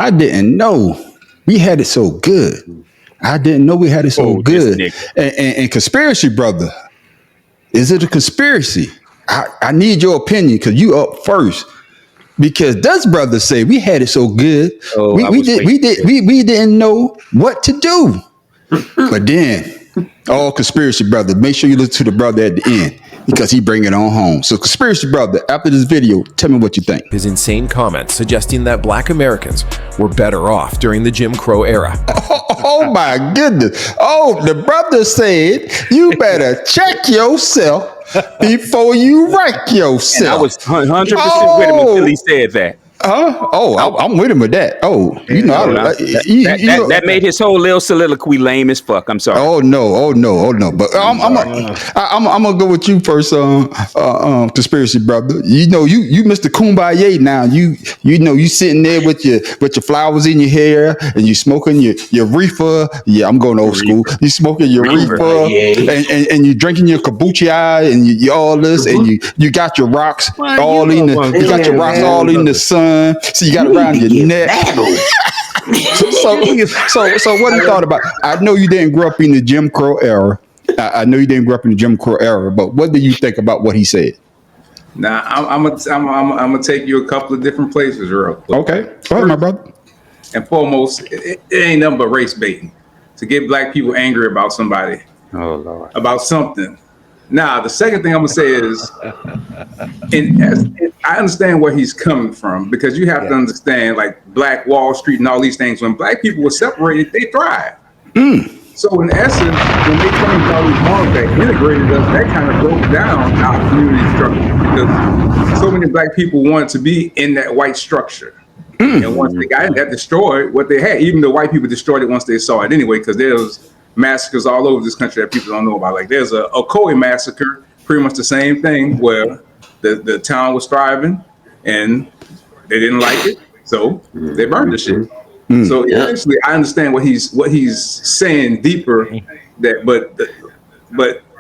I didn't know we had it so good. I didn't know we had it so good. And conspiracy, brother, is it a conspiracy? I need your opinion because you up first. Because Dutch brother say we had it so good, we didn't know what to do. But then, all conspiracy brother, make sure you listen to the brother at the end because he bring it on home. So conspiracy brother, after this video, tell me what you think. His insane comments suggesting that black Americans were better off during the Jim Crow era. Oh my goodness. Oh, the brother said you better check yourself before you wreck yourself. And I was 100% with him until he said that. I'm with him with that. That made his whole little soliloquy lame as fuck. I'm sorry. Oh no. But I'm gonna go with you first, conspiracy brother. You Mr. Kumbaya now. You sitting there with your flowers in your hair and you smoking your reefer. Yeah, I'm going old school. You smoking your reefer and you drinking your kombucha and you all this and you got your rocks all in the sun. So you got it around your neck. so what you thought about? I know you didn't grow up in the Jim Crow era. But what do you think about what he said? Now I'm gonna take you a couple of different places real quick. Okay, go ahead, my brother. And foremost, it ain't nothing but race baiting to get black people angry about somebody. Oh Lord, about something. Now, the second thing I'm gonna say is, I understand where he's coming from because you have to understand, like Black Wall Street and all these things. When black people were separated, they thrived. So in essence, when they changed all these laws that integrated us, that kind of broke down our community structure because so many black people wanted to be in that white structure. And once they got that destroyed, what they had, even the white people destroyed it once they saw it anyway, because there was massacres all over this country that people don't know about. Like there's a Ocoee massacre, pretty much the same thing, where the town was thriving and they didn't like it, so they burned the shit. So eventually, I understand what he's saying deeper. But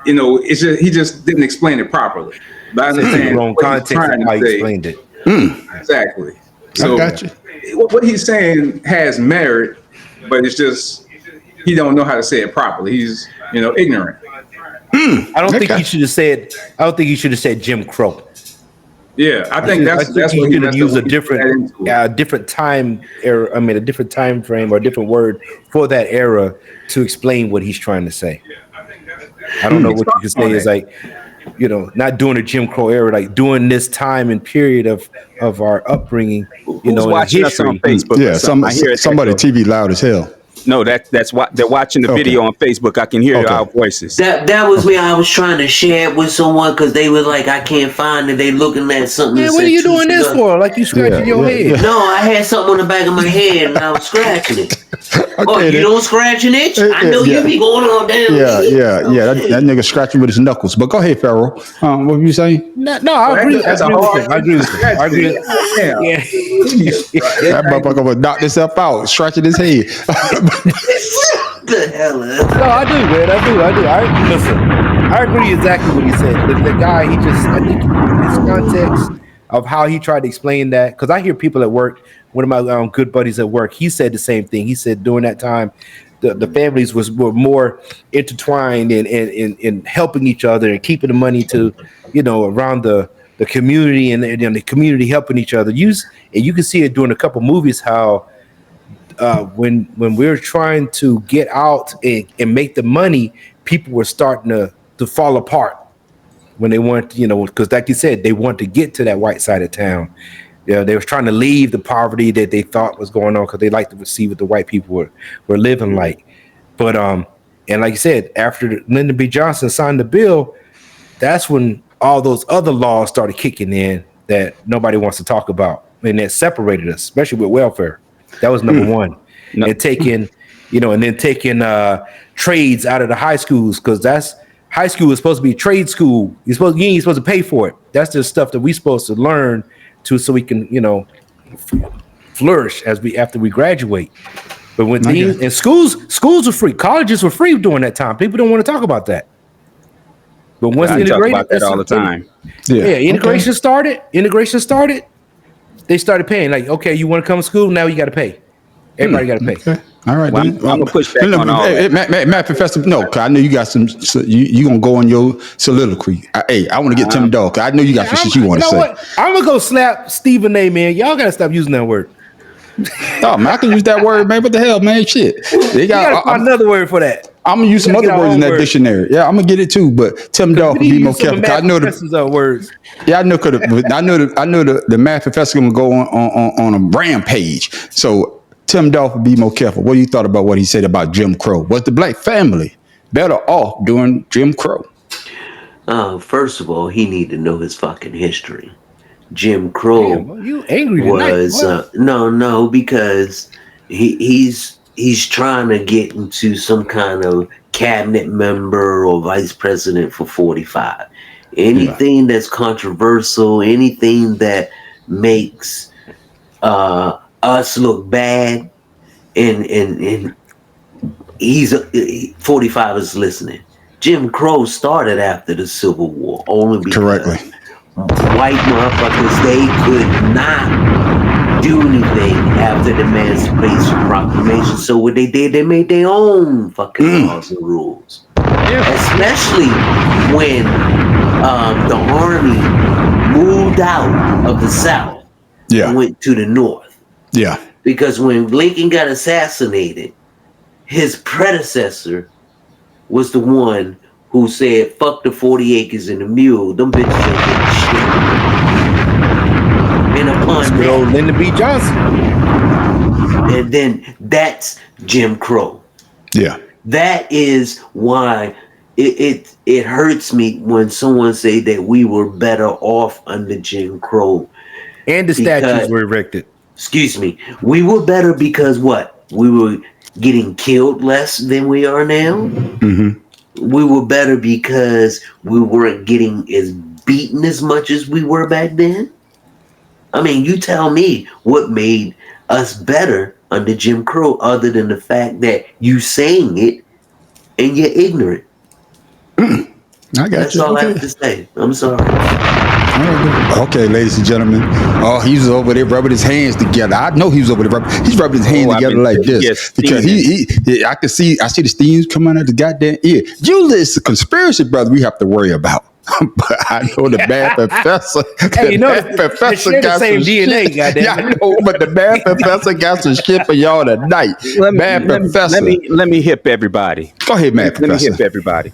it's just he just didn't explain it properly. But I understand wrong context and how he explained it. Exactly. So I got you. What he's saying has merit, but it's just he don't know how to say it properly. He's ignorant. I don't think he should have said. I don't think he should have said Jim Crow. Yeah, I think that's what he could use a different time era. I mean, a different time frame or a different word for that era to explain what he's trying to say. I don't know what you could say is like, not doing a Jim Crow era, like during this time and period of our upbringing. Who's watching us on Facebook? Yeah, somebody TV loud as hell. No, that's what they're watching the video on Facebook. I can hear our voices. That was where I was trying to share it with someone because they were like, I can't find it. They looking at something. Yeah, what are you doing this for? Like you scratching your head? No, I had something on the back of my head and I was scratching it. You don't scratch an itch? I know you be going on down. Yeah. That nigga scratching with his knuckles. But go ahead, Pharaoh. What were you saying? No, I agree. I agree with you. That motherfucker would knock himself out, scratching his head. The hell is? No, I do, man. I do. Listen, I agree exactly what he said. The guy, I think his context of how he tried to explain that, because I hear people at work, one of my good buddies at work, he said the same thing. He said during that time, the families were more intertwined in helping each other and keeping the money to, around the community and the community helping each other. And you can see it during a couple movies how when we're trying to get out and make the money, people were starting to fall apart when they want, because like you said, they want to get to that white side of town. They were trying to leave the poverty that they thought was going on because they like to see what the white people were living like. But and like you said, after Lyndon B. Johnson signed the bill, that's when all those other laws started kicking in that nobody wants to talk about, and that separated us, especially with welfare. That was number one. No. And taking trades out of the high schools, because that's high school is supposed to be trade school. You ain't supposed to pay for it. That's the stuff that we supposed to learn so we can, flourish after we graduate. But when and schools were free, colleges were free during that time. People don't want to talk about that. But once talk about that all the time. Integration started. They started paying. Like, okay, you want to come to school? Now you got to pay. Everybody got to pay. Okay. All right, Well, then. I'm gonna push back on all that. Matt, Professor, no, cause I know you got some. So you gonna go on your soliloquy. I want to get Tim Dog. I know you got some shit you want to say. What? I'm gonna go slap Stephen A. Man, y'all gotta stop using that word. Oh man, I can use that word, man. What the hell, man? Shit. You gotta find another word for that. I'm gonna use some other words in that dictionary. Yeah, I'm gonna get it too. But Tim Dog can be more careful. I know the words. Yeah, I know. I know the math professor gonna go on a rampage. So Tim Dolph would be more careful. What do you thought about what he said about Jim Crow? Was the black family better off during Jim Crow? First of all, he need to know his fucking history. Jim Crow. Damn, you angry was no, because he's trying to get into some kind of cabinet member or vice president for 45. Anything that's controversial, anything that makes us look bad, and he's 45 is listening. Jim Crow started after the Civil War, only because white motherfuckers, they could not do anything after the Emancipation Proclamation. So what they did, they made their own fucking laws and rules. Especially when the army moved out of the South and went to the North. Yeah. Because when Lincoln got assassinated, his predecessor was the one who said, fuck the 40 acres and the mule, them bitches ain't getting shit. And upon that, old Lyndon B. Johnson. And then that's Jim Crow. Yeah. That is why it hurts me when someone say that we were better off under Jim Crow. And the statues were erected. Excuse me. We were better because what? We were getting killed less than we are now. Mm-hmm. We were better because we weren't getting as beaten as much as we were back then. I mean, you tell me what made us better under Jim Crow other than the fact that you saying it and you're ignorant. I got That's you. all I have to say. I'm sorry. Okay, ladies and gentlemen. Oh, he's over there rubbing his hands together. I know he was over there he's rubbing his hands together like this because I see the steams coming out of the goddamn ear. You listen, conspiracy brother, we have to worry about. But I know the bad professor. Hey, you know, professor got the same DNA. Goddamn. Yeah, I know, but the bad professor got some shit for y'all tonight. Let me hip everybody. Go ahead, man. Let me hip everybody.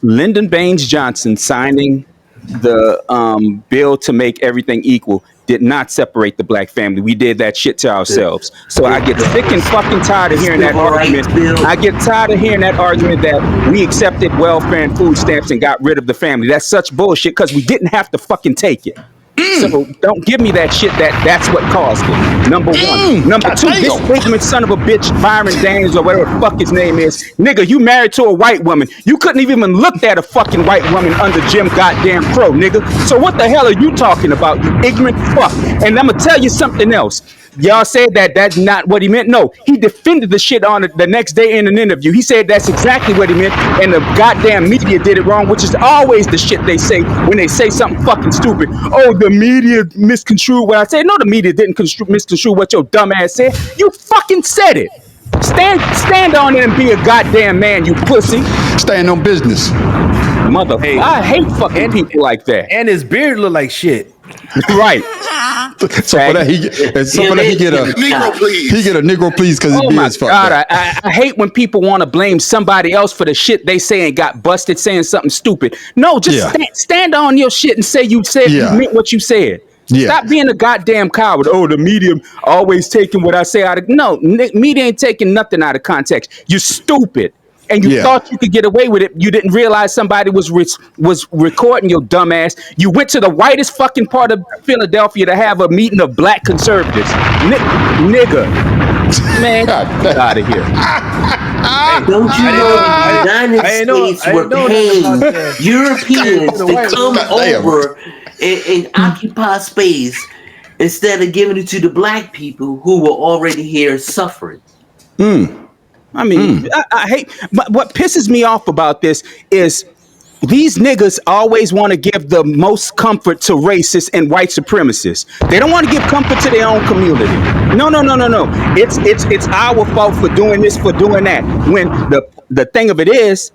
Lyndon Baines Johnson signing the bill to make everything equal did not separate the black family. We did that shit to ourselves. So I get sick and fucking tired of hearing that argument. I get tired of hearing that argument that we accepted welfare and food stamps and got rid of the family. That's such bullshit because we didn't have to fucking take it. So don't give me that shit that's what caused it. Number one. Number two, this ignorant son of a bitch, Byron Daniels or whatever the fuck his name is. Nigga, you married to a white woman. You couldn't even look at a fucking white woman under Jim goddamn Crow, nigga. So what the hell are you talking about, you ignorant fuck? And I'm gonna tell you something else. Y'all said that that's not what he meant. No, he defended the shit on it the next day in an interview. He said that's exactly what he meant, and the goddamn media did it wrong, which is always the shit they say when they say something fucking stupid. Oh, the media misconstrued what I said. No, the media didn't misconstrue what your dumb ass said. You fucking said it. Stand on it and be a goddamn man, you pussy. Stand on business. Motherfucker. I hate fucking people like that. And his beard look like shit. Right. So for that he get a Negro please. He get a Negro please because his beard's fucked up. I hate when people want to blame somebody else for the shit they say and got busted saying something stupid. No, just stand on your shit and say you meant what you said. Yeah. Stop being a goddamn coward. Oh, the media always taking what I say out of... No, media ain't taking nothing out of context. You're stupid. And you thought you could get away with it. You didn't realize somebody was recording your dumb ass. You went to the whitest fucking part of Philadelphia to have a meeting of black conservatives. Nigga. Man, get out of here. Don't you know the United States were paying Europeans to come over and occupy space instead of giving it to the black people who were already here suffering? I mean, I hate, but what pisses me off about this is these niggas always want to give the most comfort to racists and white supremacists. They don't want to give comfort to their own community. No. It's our fault for doing this, for doing that. When the thing of it is,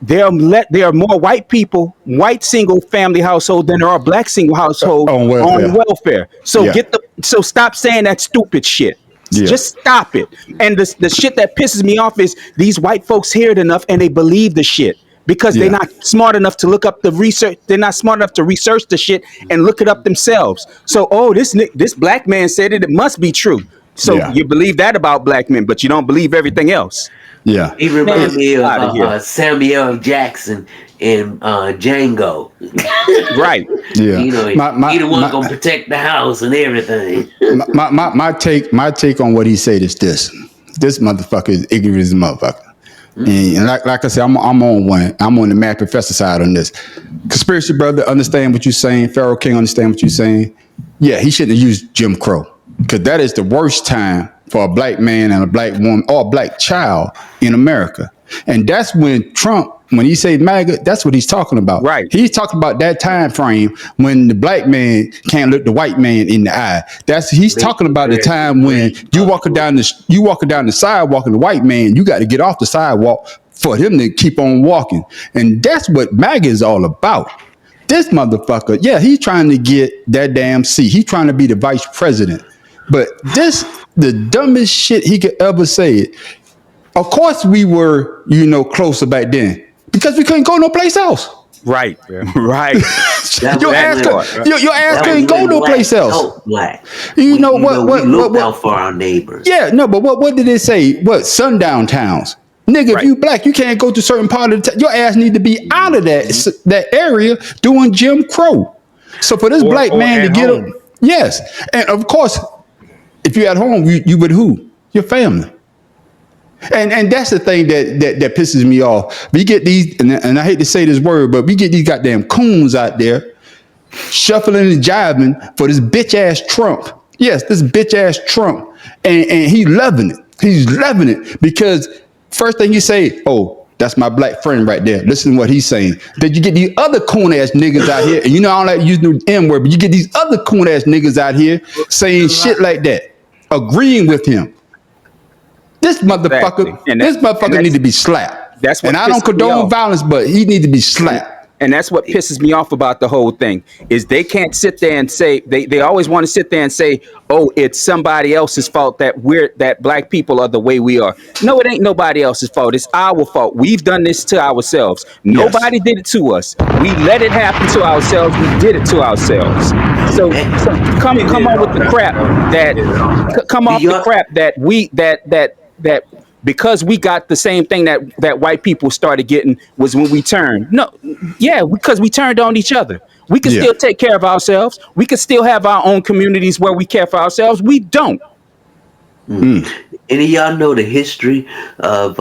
there are more white people, white single family household than there are black single household on welfare. So so stop saying that stupid shit. Yeah. Just stop it. And the shit that pisses me off is these white folks hear it enough and they believe the shit because they're not smart enough to look up the research. They're not smart enough to research the shit and look it up themselves. So, this black man said it must be true. So you believe that about black men, but you don't believe everything else. Yeah, he reminds me of Samuel Jackson in Django. Right. Yeah. He the one gonna protect the house and everything. My take on what he said is this motherfucker is ignorant as a motherfucker. And like I said, I'm on one. I'm on the mad professor side on this. Conspiracy brother, understand what you're saying. Pharaoh King, understand what you're saying. Yeah, he shouldn't have used Jim Crow because that is the worst time for a black man and a black woman or a black child in America. And that's when Trump, when he say MAGA, that's what he's talking about. Right. He's talking about that time frame when the black man can't look the white man in the eye. He's talking about the time when you walking down the sidewalk and the white man, you got to get off the sidewalk for him to keep on walking. And that's what MAGA is all about. This motherfucker, he's trying to get that damn seat. He's trying to be the vice president. But the dumbest shit he could ever say. Of course we were, closer back then because we couldn't go no place else. Right. Right. Your ass couldn't go no place else. Black. We look out for our neighbors. Yeah, no, but what did it say? What sundown towns? Nigga, if you black, you can't go to certain part of the town. Your ass need to be out of that area doing Jim Crow. So for this black man to get up, yes, and of course, if you're at home, you with who? Your family. And that's the thing that pisses me off. We get these, and I hate to say this word, but we get these goddamn coons out there shuffling and jiving for this bitch ass Trump. Yes, this bitch ass Trump, and he's loving it. He's loving it because first thing you say, oh, that's my black friend right there. Listen to what he's saying. Then you get these other coon ass niggas out here, and I don't like using the N word, but you get these other coon ass niggas out here saying shit like that, agreeing with him. This motherfucker, need to be slapped. That's what. And I don't condone violence, but he need to be slapped. And that's what pisses me off about the whole thing is they can't sit there and say they always want to sit there and say, oh, it's somebody else's fault that black people are the way we are. No, it ain't nobody else's fault. It's our fault. We've done this to ourselves. Nobody did it to us. We let it happen to ourselves. We did it to ourselves. So come on with the crap that because we got the same thing that white people started getting was when we turned. No, because we turned on each other. We can still take care of ourselves. We can still have our own communities where we care for ourselves. We don't. Any of y'all know the history of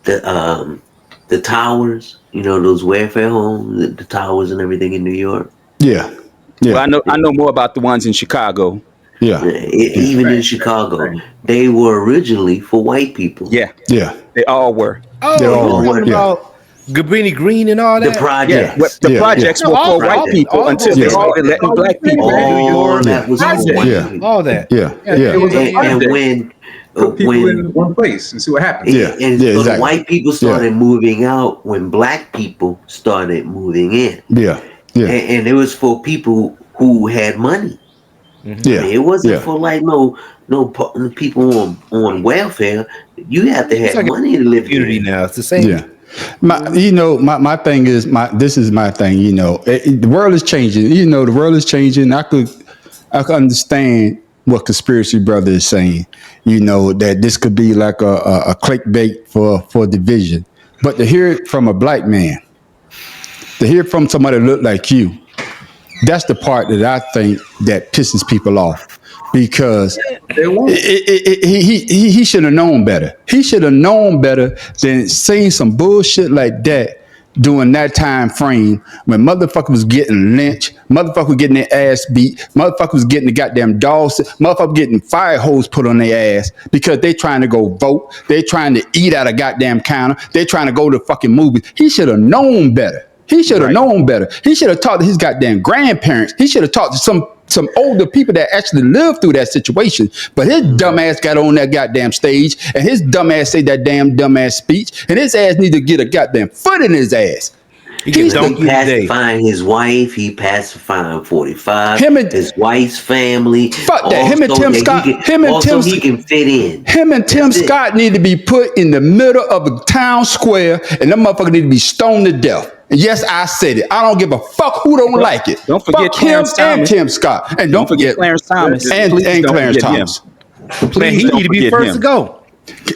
the towers? Those welfare homes, the towers and everything in New York. Yeah. Well, I know more about the ones in Chicago. Yeah. Even in Chicago, they were originally for white people. Yeah. They all were. Oh, they all were. About Cabrini Green and all that? The projects. Yeah. The projects were for white people until they started letting black people in New York. That was all that. Yeah. It was and when put people in one place and see what happens. Exactly. White people started moving out when black people started moving in. And it was for people who had money. It wasn't for like no people on welfare. You have to have money to live community now. It's the same. My thing is this is my thing. The world is changing. The world is changing. I could understand what Conspiracy Brother is saying. That this could be like a clickbait for division. But to hear it from a black man, to hear it from somebody that look like you. That's the part that I think that pisses people off because he should have known better. He should have known better than saying some bullshit like that during that time frame when motherfucker was getting lynched, motherfucker was getting their ass beat, motherfucker was getting the goddamn dogs, motherfucker getting fire hose put on their ass because they trying to go vote, they trying to eat at a goddamn counter, they trying to go to fucking movies. He should have known better. He should have known better. He should have talked to his goddamn grandparents. He should have talked to some older people that actually lived through that situation. But his dumb ass got on that goddamn stage and his dumb ass say that damn dumb ass speech and his ass need to get a goddamn foot in his ass. He's pacifying his wife. He pacifying 45. Him and his wife's family. Fuck that. Him and Tim Scott. He can fit in. Him and Tim Scott need to be put in the middle of a town square, and them motherfuckers need to be stoned to death. And yes, I said it. I don't give a fuck who don't like it. Don't forget fuck him and Tim Scott, and don't forget Clarence Thomas and Clarence Thomas. Man, he need to be first to go.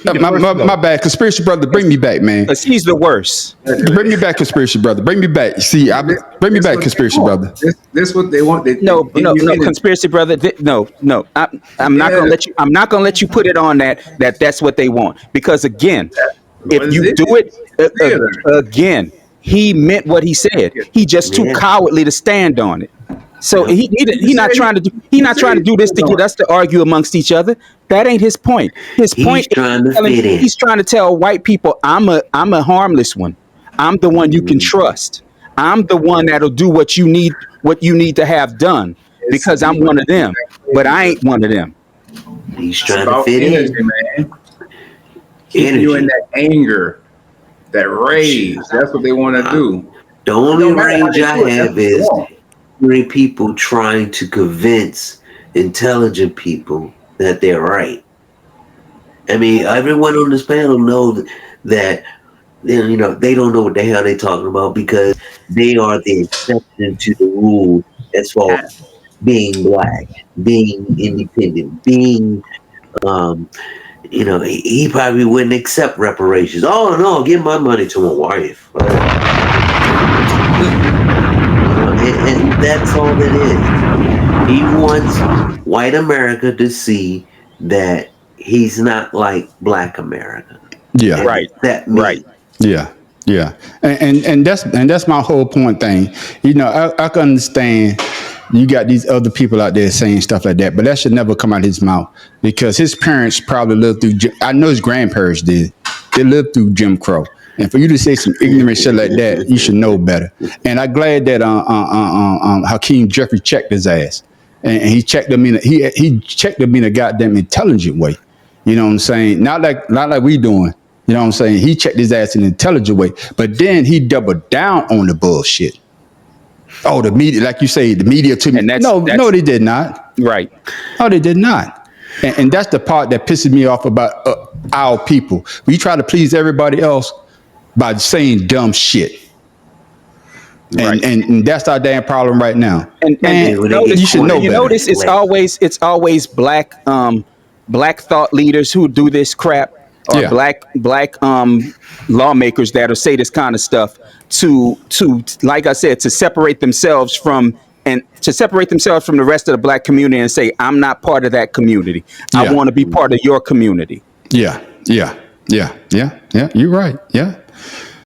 My bad, conspiracy brother. Bring me back, man. Because he's the worst. Bring me back, conspiracy brother. Bring me back. See, bring me back, conspiracy brother. This what they want. No, conspiracy brother. No. I'm not gonna let you. I'm not gonna let you put it on that's what they want. Because again, if you do it again, he meant what he said. He just too cowardly to stand on it. So he not trying to do this to get us to argue amongst each other. That ain't his point. His point is he's trying to tell white people, I'm a harmless one. I'm the one you can trust. I'm the one that'll do what you need to have done because I'm one of them. But I ain't one of them. He's trying to fit in, man. Keep you in that anger, that rage. That's what they want to do. The only rage I have is people trying to convince intelligent people that they're right. I mean, everyone on this panel knows that they don't know what the hell they're talking about because they are the exception to the rule as far as being black, being independent, being he probably wouldn't accept reparations. Oh no, give my money to my wife. And that's all it is. He wants white America to see that he's not like black America. Yeah. Right. Right. Yeah. And that's my whole point thing. I can understand you got these other people out there saying stuff like that, but that should never come out of his mouth because his parents probably lived through, I know his grandparents did. They lived through Jim Crow. And for you to say some ignorant shit like that, you should know better. And I'm glad that Hakeem Jeffrey checked his ass, and he checked him in. He checked him in a goddamn intelligent way. You know what I'm saying? Not like we doing. You know what I'm saying? He checked his ass in an intelligent way, but then he doubled down on the bullshit. Oh, the media, like you say, the media to me. No, they did not. Right. No, they did not. And that's the part that pisses me off about our people. We try to please everybody else by saying dumb shit. And that's our damn problem right now. And you should know better. Notice it's always black thought leaders who do this crap, or black lawmakers that'll say this kind of stuff to like I said, to separate themselves from the rest of the black community and say, I'm not part of that community. I want to be part of your community. Yeah. You're right. Yeah.